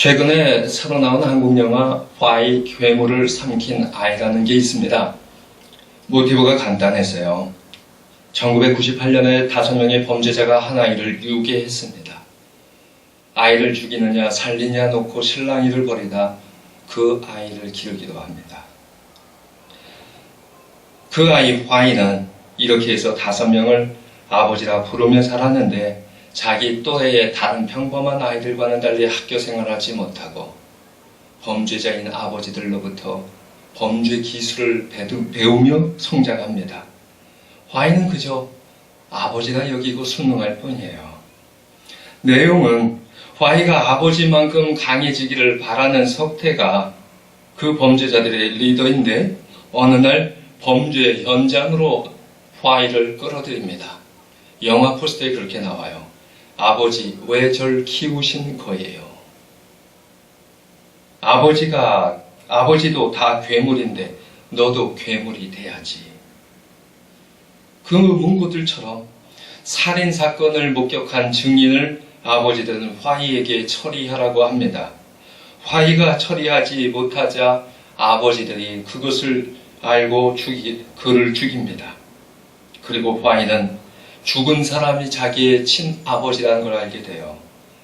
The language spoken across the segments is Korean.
최근에 새로 나온 한국 영화 화이 괴물을 삼킨 아이라는 게 있습니다. 모티브가 간단했어요. 1998년에 5명의 범죄자가 한 아이를 유괴했습니다. 아이를 죽이느냐 살리냐 놓고 실랑이를 벌이다 그 아이를 기르기도 합니다. 그 아이 화이는 이렇게 해서 5명을 아버지라 부르며 자랐는데 자기 또래의 다른 평범한 아이들과는 달리 학교 생활하지 못하고 범죄자인 아버지들로부터 범죄 기술을 배우며 성장합니다. 화이는 그저 아버지가 여기고 순응할 뿐이에요. 내용은 화이가 아버지만큼 강해지기를 바라는 석태가 그 범죄자들의 리더인데 어느 날 범죄 현장으로 화이를 끌어들입니다. 영화 포스터에 그렇게 나와요. 아버지, 왜 절 키우신 거예요? 아버지도 다 괴물인데 너도 괴물이 돼야지. 그 문구들처럼 살인사건을 목격한 증인을 아버지들은 화이에게 처리하라고 합니다. 화이가 처리하지 못하자 아버지들이 그것을 알고 그를 죽입니다. 그리고 화이는 죽은 사람이 자기의 친아버지라는 걸 알게 돼요.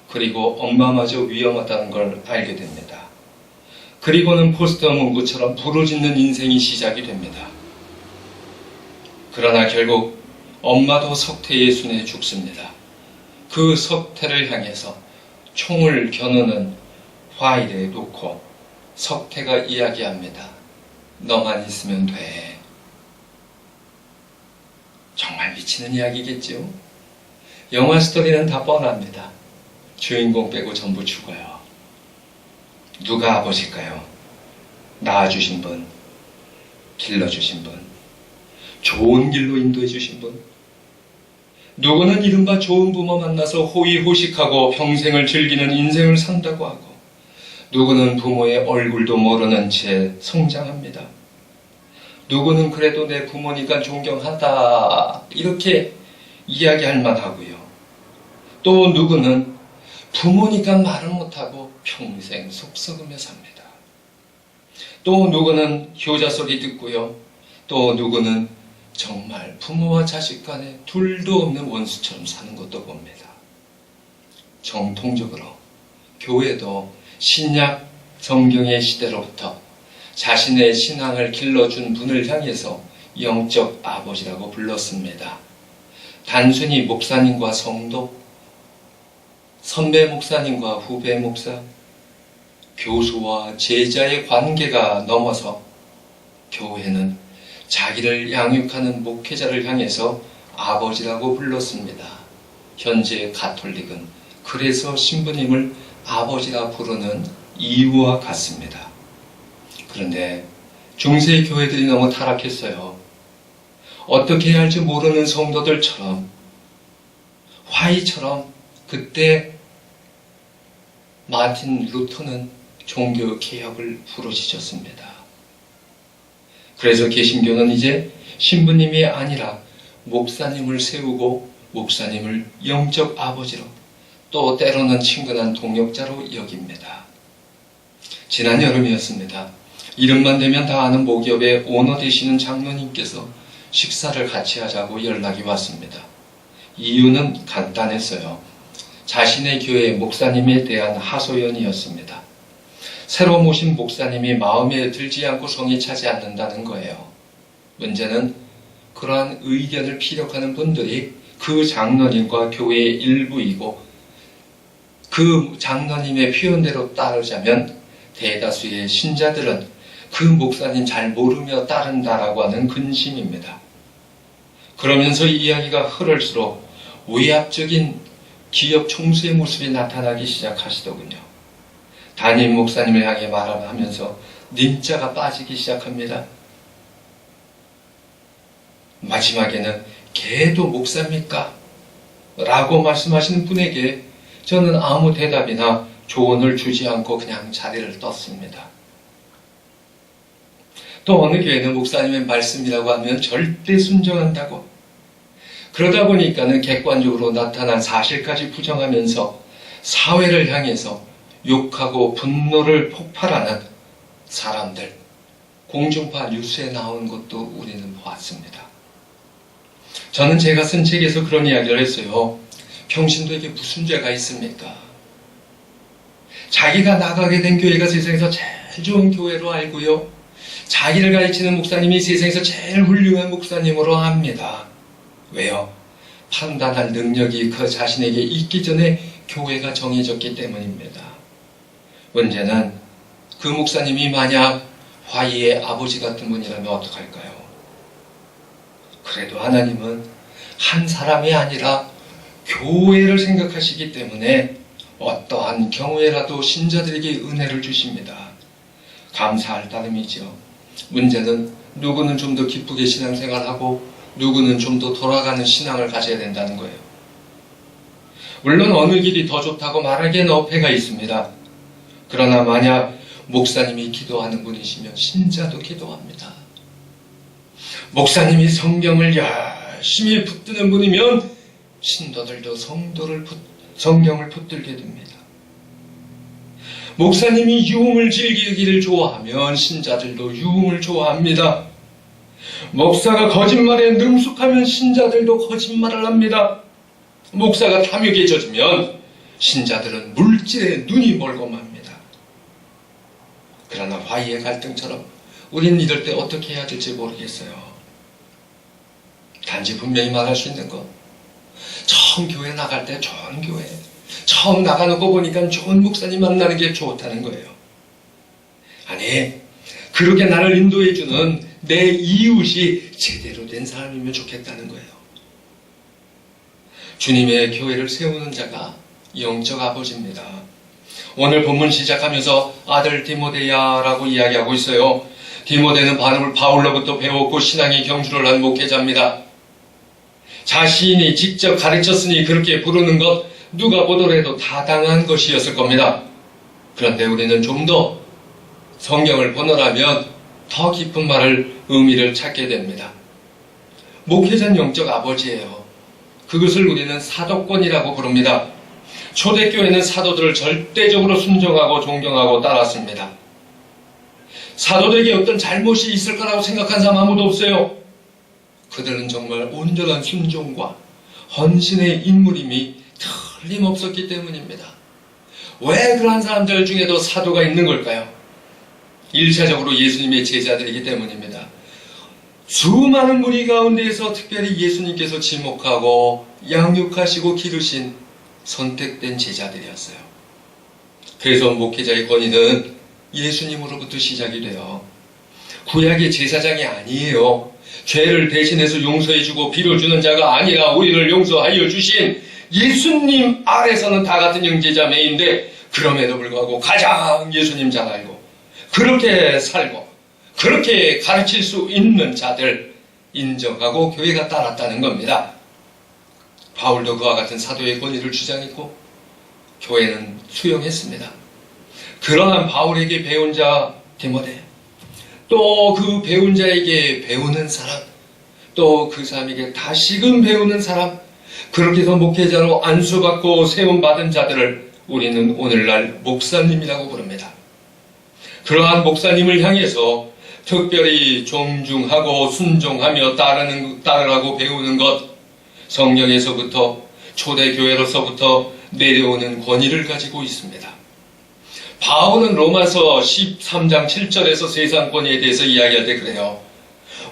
그리고 엄마마저 위험하다는 걸 알게 됩니다. 그리고는 포스터 문구처럼 부르짖는 인생이 시작이 됩니다. 그러나 결국 엄마도 석태의 손에 죽습니다. 그 석태를 향해서 총을 겨누는 화이를 놓고 석태가 이야기합니다. 너만 있으면 돼. 정말 미치는 이야기겠죠? 영화 스토리는 다 뻔합니다. 주인공 빼고 전부 죽어요. 누가 아버지일까요? 낳아주신 분, 길러주신 분, 좋은 길로 인도해 주신 분. 누구는 이른바 좋은 부모 만나서 호의호식하고 평생을 즐기는 인생을 산다고 하고, 누구는 부모의 얼굴도 모르는 채 성장합니다. 누구는 그래도 내 부모니까 존경한다 이렇게 이야기할 만하고요. 또 누구는 부모니까 말을 못하고 평생 속 썩으며 삽니다. 또 누구는 효자 소리 듣고요. 또 누구는 정말 부모와 자식 간에 둘도 없는 원수처럼 사는 것도 봅니다. 정통적으로 교회도 신약 성경의 시대로부터 자신의 신앙을 길러준 분을 향해서 영적 아버지라고 불렀습니다. 단순히 목사님과 성도, 선배 목사님과 후배 목사, 교수와 제자의 관계가 넘어서 교회는 자기를 양육하는 목회자를 향해서 아버지라고 불렀습니다. 현재 가톨릭은 그래서 신부님을 아버지라 부르는 이유와 같습니다. 그런데 중세 교회들이 너무 타락했어요. 어떻게 해야 할지 모르는 성도들처럼, 화이처럼 그때 마틴 루터는 종교 개혁을 부르짖었습니다. 그래서 개신교는 이제 신부님이 아니라 목사님을 세우고 목사님을 영적 아버지로, 또 때로는 친근한 동역자로 여깁니다. 지난 여름이었습니다. 이름만 대면 다 아는 모기업의 오너 되시는 장로님께서 식사를 같이 하자고 연락이 왔습니다. 이유는 간단했어요. 자신의 교회 목사님에 대한 하소연이었습니다. 새로 모신 목사님이 마음에 들지 않고 성이 차지 않는다는 거예요. 문제는 그러한 의견을 피력하는 분들이 그 장로님과 교회의 일부이고, 그 장로님의 표현대로 따르자면 대다수의 신자들은 그 목사님 잘 모르며 따른다라고 하는 근심입니다. 그러면서 이야기가 흐를수록 외압적인 기업 총수의 모습이 나타나기 시작하시더군요. 담임 목사님을 향해 말하면서 님자가 빠지기 시작합니다. 마지막에는 걔도 목사입니까? 라고 말씀하시는 분에게 저는 아무 대답이나 조언을 주지 않고 그냥 자리를 떴습니다. 또 어느 교회는 목사님의 말씀이라고 하면 절대 순종한다고, 그러다 보니까는 객관적으로 나타난 사실까지 부정하면서 사회를 향해서 욕하고 분노를 폭발하는 사람들, 공중파 뉴스에 나온 것도 우리는 보았습니다. 저는 제가 쓴 책에서 그런 이야기를 했어요. 평신도에게 무슨 죄가 있습니까? 자기가 나가게 된 교회가 세상에서 제일 좋은 교회로 알고요. 자기를 가르치는 목사님이 세상에서 제일 훌륭한 목사님으로 압니다. 왜요? 판단할 능력이 그 자신에게 있기 전에 교회가 정해졌기 때문입니다. 문제는 그 목사님이 만약 화이의 아버지 같은 분이라면 어떡할까요? 그래도 하나님은 한 사람이 아니라 교회를 생각하시기 때문에 어떠한 경우에라도 신자들에게 은혜를 주십니다. 감사할 따름이죠. 문제는 누구는 좀 더 기쁘게 신앙생활하고 누구는 좀 더 돌아가는 신앙을 가져야 된다는 거예요. 물론 어느 길이 더 좋다고 말하기에는 어폐가 있습니다. 그러나 만약 목사님이 기도하는 분이시면 신자도 기도합니다. 목사님이 성경을 열심히 붙드는 분이면 신도들도 성경을 붙들게 됩니다. 목사님이 유흥을 즐기기를 좋아하면 신자들도 유흥을 좋아합니다. 목사가 거짓말에 능숙하면 신자들도 거짓말을 합니다. 목사가 탐욕에 젖으면 신자들은 물질에 눈이 멀고 맙니다. 그러나 화이의 갈등처럼 우리는 이럴 때 어떻게 해야 될지 모르겠어요. 단지 분명히 말할 수 있는 것, 처음 교회 나갈 때 좋은 교회, 처음 나가놓고 보니까 좋은 목사님 만나는 게 좋다는 거예요. 아니, 그렇게 나를 인도해주는 내 이웃이 제대로 된 사람이면 좋겠다는 거예요. 주님의 교회를 세우는 자가 영적 아버지입니다. 오늘 본문 시작하면서 아들 디모데야라고 이야기하고 있어요. 디모데는 바울로부터 배웠고 신앙의 경주를 한 목회자입니다. 자신이 직접 가르쳤으니 그렇게 부르는 것 누가 보더라도 타당한 것이었을 겁니다. 그런데 우리는 좀 더 성경을 번호라면 더 깊은 의미를 찾게 됩니다. 목회자는 영적 아버지예요. 그것을 우리는 사도권이라고 부릅니다. 초대교회는 사도들을 절대적으로 순종하고 존경하고 따랐습니다. 사도들에게 어떤 잘못이 있을 거라고 생각한 사람 아무도 없어요. 그들은 정말 온전한 순종과 헌신의 인물임이 틀림없었기 때문입니다. 왜 그러한 사람들 중에도 사도가 있는 걸까요? 1차적으로 예수님의 제자들이기 때문입니다. 수많은 무리 가운데에서 특별히 예수님께서 지목하고 양육하시고 기르신 선택된 제자들이었어요. 그래서 목회자의 권위는 예수님으로부터 시작이 돼요. 구약의 제사장이 아니에요. 죄를 대신해서 용서해주고 빌어주는 자가 아니라 우리를 용서하여 주신 예수님 아래서는 다 같은 형제자매인데 그럼에도 불구하고 가장 예수님 잘 알고 그렇게 살고 그렇게 가르칠 수 있는 자들 인정하고 교회가 따랐다는 겁니다. 바울도 그와 같은 사도의 권위를 주장했고 교회는 수용했습니다. 그러한 바울에게 배운 자 디모데, 또 그 배운 자에게 배우는 사람, 또 그 사람에게 다시금 배우는 사람, 그렇게 해서 목회자로 안수받고 세움받은 자들을 우리는 오늘날 목사님이라고 부릅니다. 그러한 목사님을 향해서 특별히 존중하고 순종하며 따르라고 배우는 것, 성경에서부터 초대교회로서부터 내려오는 권위를 가지고 있습니다. 바울은 로마서 13장 7절에서 세상 권위에 대해서 이야기할 때 그래요.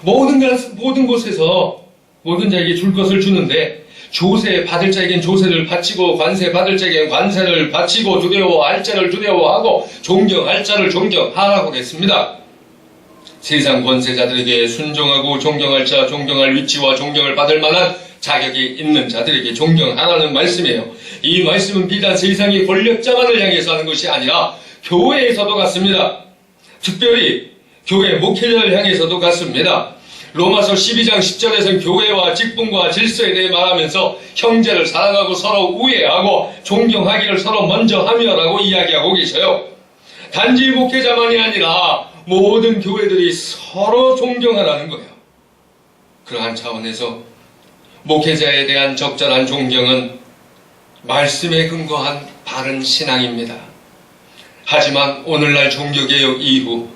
모든 곳에서 모든 자에게 줄 것을 주는데 조세 받을 자에겐 조세를 바치고 관세 받을 자에겐 관세를 바치고 두려워할 자를 두려워하고 존경할 자를 존경하라고 그랬습니다. 세상 권세자들에게 순종하고 존경할 자, 존경할 위치와 존경을 받을 만한 자격이 있는 자들에게 존경하라는 말씀이에요. 이 말씀은 비단 세상의 권력자만을 향해서 하는 것이 아니라 교회에서도 같습니다. 특별히 교회 목회자를 향해서도 같습니다. 로마서 12장 10절에서는 교회와 직분과 질서에 대해 말하면서 형제를 사랑하고 서로 우애하고 존경하기를 서로 먼저 하며라고 이야기하고 계셔요. 단지 목회자만이 아니라 모든 교회들이 서로 존경하라는 거예요. 그러한 차원에서 목회자에 대한 적절한 존경은 말씀에 근거한 바른 신앙입니다. 하지만 오늘날 종교개혁 이후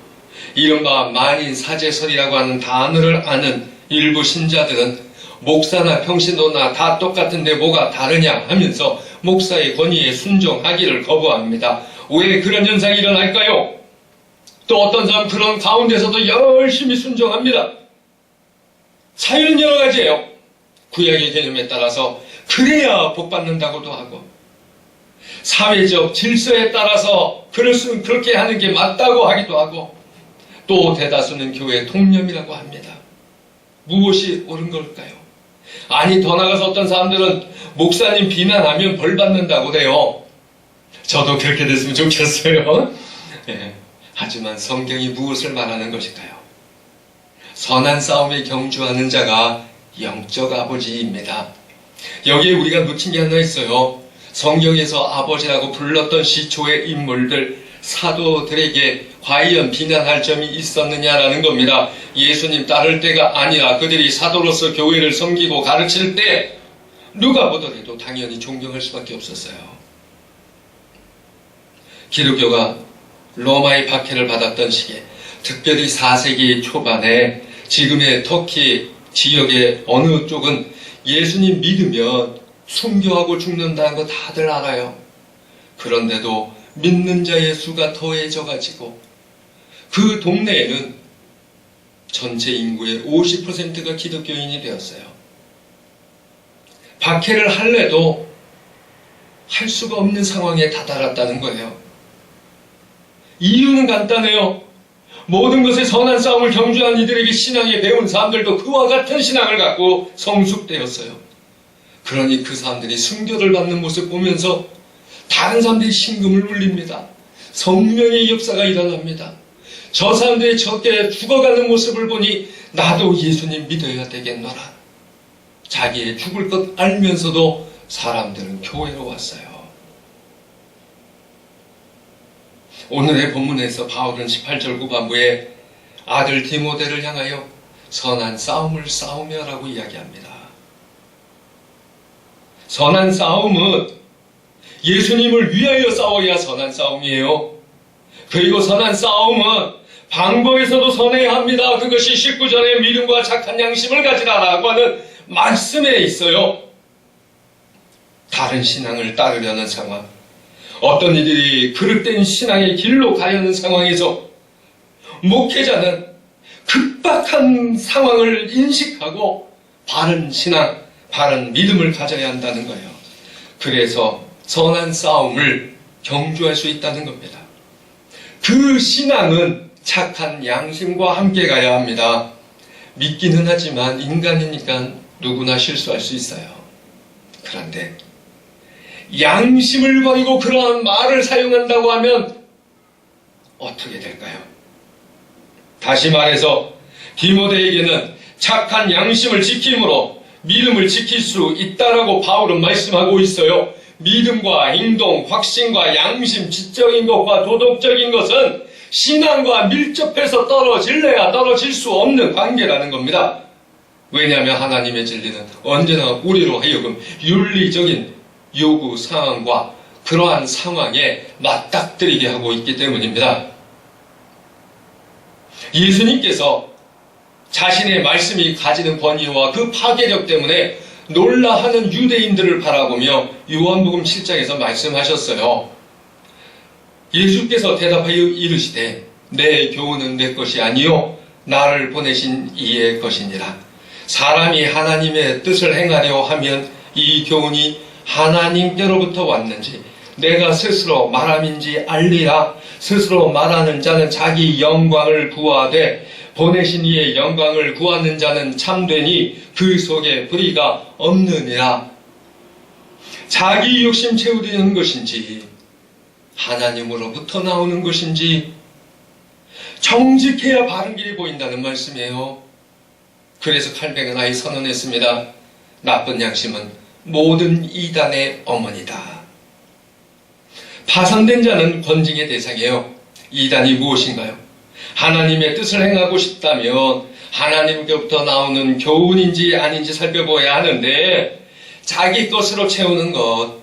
이른바 만인사제설이라고 하는 단어를 아는 일부 신자들은 목사나 평신도나 다 똑같은데 뭐가 다르냐 하면서 목사의 권위에 순종하기를 거부합니다. 왜 그런 현상이 일어날까요? 또 어떤 사람 그런 가운데서도 열심히 순종합니다. 사유는 여러 가지예요. 구약의 개념에 따라서 그래야 복받는다고도 하고, 사회적 질서에 따라서 그렇게 하는 게 맞다고 하기도 하고, 또 대다수는 교회 통념이라고 합니다. 무엇이 옳은 걸까요? 아니, 더 나아가서 어떤 사람들은 목사님 비난하면 벌 받는다고 그래요. 저도 그렇게 됐으면 좋겠어요. 네. 하지만 성경이 무엇을 말하는 것일까요? 선한 싸움에 경주하는 자가 영적 아버지입니다. 여기에 우리가 놓친 게 하나 있어요. 성경에서 아버지라고 불렀던 시초의 인물들, 사도들에게 과연 비난할 점이 있었느냐라는 겁니다. 예수님 따를 때가 아니라 그들이 사도로서 교회를 섬기고 가르칠 때 누가 보더라도 당연히 존경할 수밖에 없었어요. 기독교가 로마의 박해를 받았던 시기에, 특별히 4세기 초반에 지금의 터키 지역의 어느 쪽은 예수님 믿으면 순교하고 죽는다는 거 다들 알아요. 그런데도 믿는 자의 수가 더해져가지고 그 동네에는 전체 인구의 50%가 기독교인이 되었어요. 박해를 할래도 할 수가 없는 상황에 다다랐다는 거예요. 이유는 간단해요. 모든 것에 선한 싸움을 경주한 이들에게 신앙에 배운 사람들도 그와 같은 신앙을 갖고 성숙되었어요. 그러니 그 사람들이 순교를 받는 모습 보면서 다른 사람들이 심금을 울립니다. 성령의 역사가 일어납니다. 저 사람들이 저렇게 죽어가는 모습을 보니 나도 예수님 믿어야 되겠노라. 자기의 죽을 것 알면서도 사람들은 교회로 왔어요. 오늘의 본문에서 바울은 18절 후반부에 아들 디모데를 향하여 선한 싸움을 싸우며라고 이야기합니다. 선한 싸움은 예수님을 위하여 싸워야 선한 싸움이에요. 그리고 선한 싸움은 방법에서도 선해야 합니다. 그것이 19절의 믿음과 착한 양심을 가지라라고 하는 말씀에 있어요. 다른 신앙을 따르려는 상황, 어떤 이들이 그릇된 신앙의 길로 가려는 상황에서 목회자는 급박한 상황을 인식하고 바른 신앙, 바른 믿음을 가져야 한다는 거예요. 그래서 선한 싸움을 경주할 수 있다는 겁니다. 그 신앙은 착한 양심과 함께 가야 합니다. 믿기는 하지만 인간이니까 누구나 실수할 수 있어요. 그런데 양심을 버리고 그러한 말을 사용한다고 하면 어떻게 될까요? 다시 말해서 디모데에게는 착한 양심을 지킴으로 믿음을 지킬 수 있다라고 바울은 말씀하고 있어요. 믿음과 행동, 확신과 양심, 지적인 것과 도덕적인 것은 신앙과 밀접해서 떨어질래야 떨어질 수 없는 관계라는 겁니다. 왜냐하면 하나님의 진리는 언제나 우리로 하여금 윤리적인 요구 상황과 그러한 상황에 맞닥뜨리게 하고 있기 때문입니다. 예수님께서 자신의 말씀이 가지는 권위와 그 파괴력 때문에 놀라하는 유대인들을 바라보며 요한복음 7장에서 말씀하셨어요. 예수께서 대답하여 이르시되 내 교훈은 내 것이 아니요 나를 보내신 이의 것이니라. 사람이 하나님의 뜻을 행하려 하면 이 교훈이 하나님께로부터 왔는지 내가 스스로 말함인지 알리라. 스스로 말하는 자는 자기 영광을 구하되 보내신 이의 영광을 구하는 자는 참되니 그 속에 불의가 없느니라. 자기 욕심 채우려는 것인지 하나님으로부터 나오는 것인지 정직해야 바른 길이 보인다는 말씀이에요. 그래서 칼뱅은 아예 선언했습니다. 나쁜 양심은 모든 이단의 어머니다. 파산된 자는 권징의 대상이에요. 이단이 무엇인가요? 하나님의 뜻을 행하고 싶다면 하나님께부터 나오는 교훈인지 아닌지 살펴보아야 하는데 자기 것으로 채우는 것,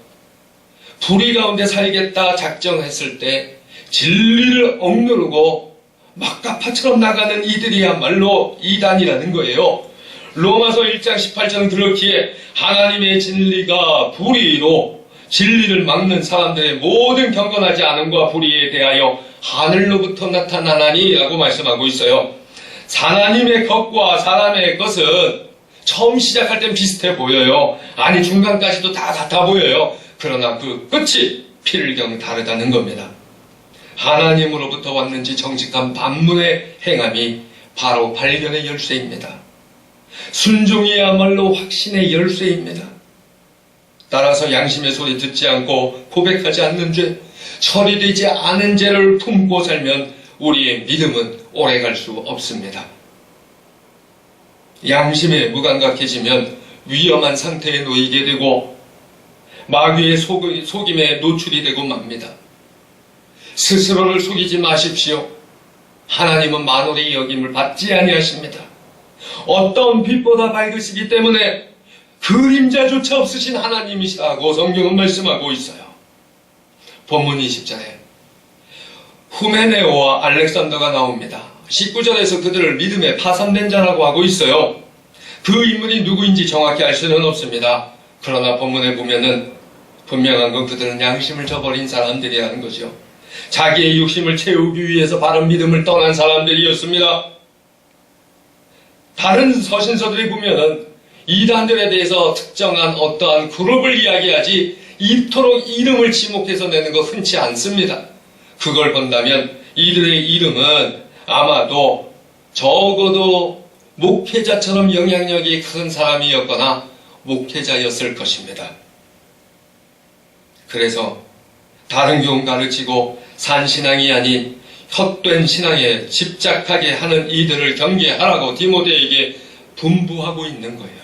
불의 가운데 살겠다 작정했을 때 진리를 억누르고 막가파처럼 나가는 이들이야말로 이단이라는 거예요. 로마서 1장 18절은 그렇기에 하나님의 진리가 불의로 진리를 막는 사람들의 모든 경건하지 않음과 불의에 대하여 하늘로부터 나타나나니 라고 말씀하고 있어요. 하나님의 것과 사람의 것은 처음 시작할 땐 비슷해 보여요. 아니 중간까지도 다 같아 보여요. 그러나 그 끝이 필경 다르다는 겁니다. 하나님으로부터 왔는지 정직한 반문의 행함이 바로 발견의 열쇠입니다. 순종이야말로 확신의 열쇠입니다. 따라서 양심의 소리 듣지 않고 고백하지 않는 죄, 처리되지 않은 죄를 품고 살면 우리의 믿음은 오래갈 수 없습니다. 양심에 무감각해지면 위험한 상태에 놓이게 되고 마귀의 속임에 노출이 되고 맙니다. 스스로를 속이지 마십시오. 하나님은 만월의 여김을 받지 아니하십니다. 어떤 빛보다 밝으시기 때문에 그림자조차 없으신 하나님이시라고 성경은 말씀하고 있어요. 본문 20절에 후메네오와 알렉산더가 나옵니다. 19절에서 그들을 믿음에 파산된 자라고 하고 있어요. 그 인물이 누구인지 정확히 알 수는 없습니다. 그러나 본문에 보면은 분명한 건 그들은 양심을 저버린 사람들이라는 거죠. 자기의 욕심을 채우기 위해서 바른 믿음을 떠난 사람들이었습니다. 다른 서신서들이 보면은 이단들에 대해서 특정한 어떠한 그룹을 이야기하지 이토록 이름을 지목해서 내는 거 흔치 않습니다. 그걸 본다면 이들의 이름은 아마도 적어도 목회자처럼 영향력이 큰 사람이었거나 목회자였을 것입니다. 그래서 다른 교훈 가르치고 산신앙이 아닌 헛된 신앙에 집착하게 하는 이들을 경계하라고 디모데에게 분부하고 있는 거예요.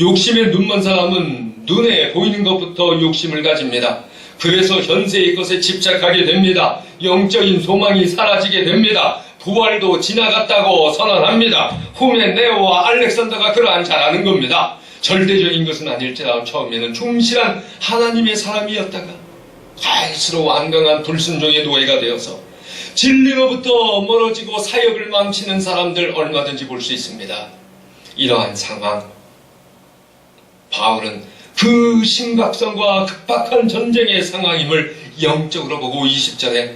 욕심에 눈먼 사람은 눈에 보이는 것부터 욕심을 가집니다. 그래서 현세의 것에 집착하게 됩니다. 영적인 소망이 사라지게 됩니다. 부활도 지나갔다고 선언합니다. 후메네오와 알렉산더가 그러한 자라는 겁니다. 절대적인 것은 아닐지라도 처음에는 충실한 하나님의 사람이었다가 갈수록 완강한 불순종의 노예가 되어서 진리로부터 멀어지고 사역을 망치는 사람들 얼마든지 볼 수 있습니다. 이러한 상황, 바울은 그 심각성과 급박한 전쟁의 상황임을 영적으로 보고 20절에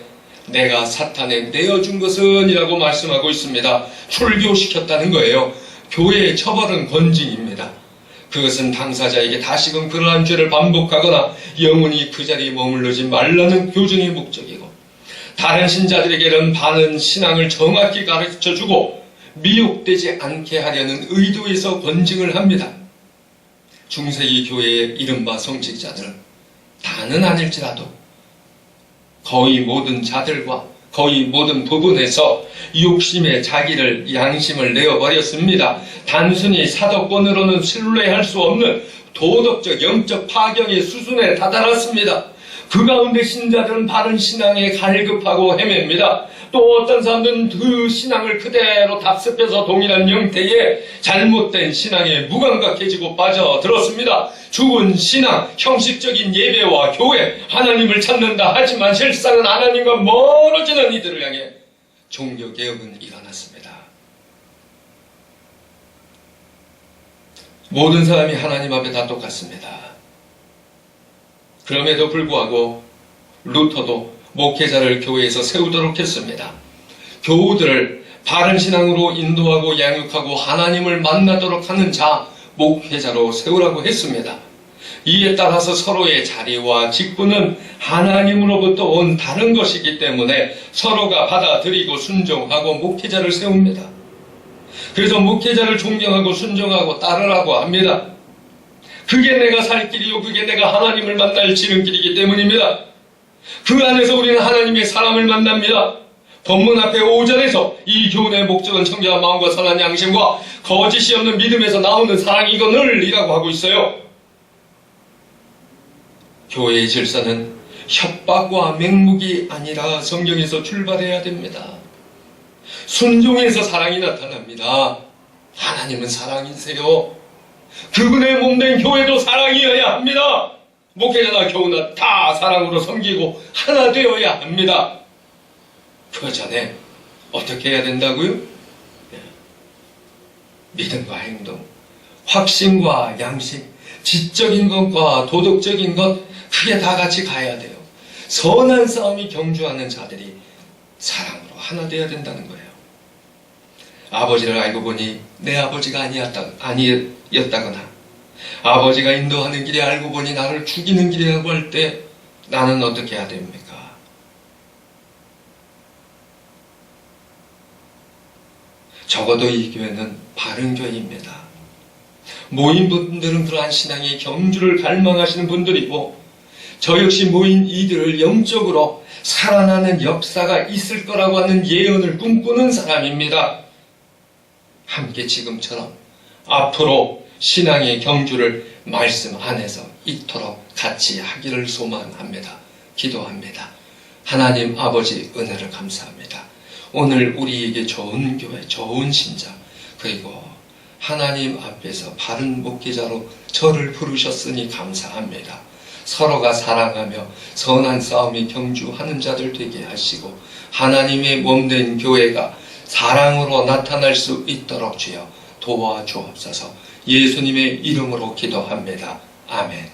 내가 사탄에 내어준 것은 이라고 말씀하고 있습니다. 출교시켰다는 거예요. 교회의 처벌은 권징입니다. 그것은 당사자에게 다시금 그러한 죄를 반복하거나 영원히 그 자리에 머물러지 말라는 교정의 목적이고, 다른 신자들에게는 바른 신앙을 정확히 가르쳐주고 미혹되지 않게 하려는 의도에서 권징을 합니다. 중세기 교회의 이른바 성직자들은 다는 아닐지라도 거의 모든 자들과 거의 모든 부분에서 욕심에 자기를 양심을 내어버렸습니다. 단순히 사도권으로는 신뢰할 수 없는 도덕적 영적 파경의 수준에 다다랐습니다. 그 가운데 신자들은 바른 신앙에 갈급하고 헤맵니다. 또 어떤 사람들은 그 신앙을 그대로 답습해서 동일한 형태의 잘못된 신앙에 무감각해지고 빠져들었습니다. 죽은 신앙, 형식적인 예배와 교회, 하나님을 찾는다 하지만 실상은 하나님과 멀어지는 이들을 향해 종교개혁은 일어났습니다. 모든 사람이 하나님 앞에 다 똑같습니다. 그럼에도 불구하고 루터도 목회자를 교회에서 세우도록 했습니다. 교우들을 바른 신앙으로 인도하고 양육하고 하나님을 만나도록 하는 자, 목회자로 세우라고 했습니다. 이에 따라서 서로의 자리와 직분은 하나님으로부터 온 다른 것이기 때문에 서로가 받아들이고 순종하고 목회자를 세웁니다. 그래서 목회자를 존경하고 순종하고 따르라고 합니다. 그게 내가 살 길이요, 그게 내가 하나님을 만날 지름길이기 때문입니다. 그 안에서 우리는 하나님의 사람을 만납니다. 본문 앞에 5절에서 이 교훈의 목적은 청결한 마음과 선한 양심과 거짓이 없는 믿음에서 나오는 사랑이거늘이라고 하고 있어요. 교회의 질서는 협박과 맹목이 아니라 성경에서 출발해야 됩니다. 순종에서 사랑이 나타납니다. 하나님은 사랑이세요. 그분의 몸된 교회도 사랑이어야 합니다. 목회자나 교우나 다 사랑으로 섬기고 하나 되어야 합니다. 그 전에 어떻게 해야 된다고요? 믿음과 행동, 확신과 양심, 지적인 것과 도덕적인 것, 그게 다 같이 가야 돼요. 선한 싸움이 경주하는 자들이 사랑으로 하나 되어야 된다는 거예요. 아버지를 알고 보니 내 아버지가 아니었다거나, 아버지가 인도하는 길에 알고 보니 나를 죽이는 길이라고 할 때 나는 어떻게 해야 됩니까? 적어도 이 교회는 바른 교회입니다. 모인 분들은 그러한 신앙의 경주를 갈망하시는 분들이고, 저 역시 모인 이들을 영적으로 살아나는 역사가 있을 거라고 하는 예언을 꿈꾸는 사람입니다. 함께 지금처럼 앞으로 신앙의 경주를 말씀 안에서 이토록 같이 하기를 소망합니다. 기도합니다. 하나님 아버지 은혜를 감사합니다. 오늘 우리에게 좋은 교회, 좋은 신자, 그리고 하나님 앞에서 바른 목회자로 저를 부르셨으니 감사합니다. 서로가 사랑하며 선한 싸움이 경주하는 자들 되게 하시고 하나님의 몸된 교회가 사랑으로 나타날 수 있도록 주여 도와주옵소서. 예수님의 이름으로 기도합니다. 아멘.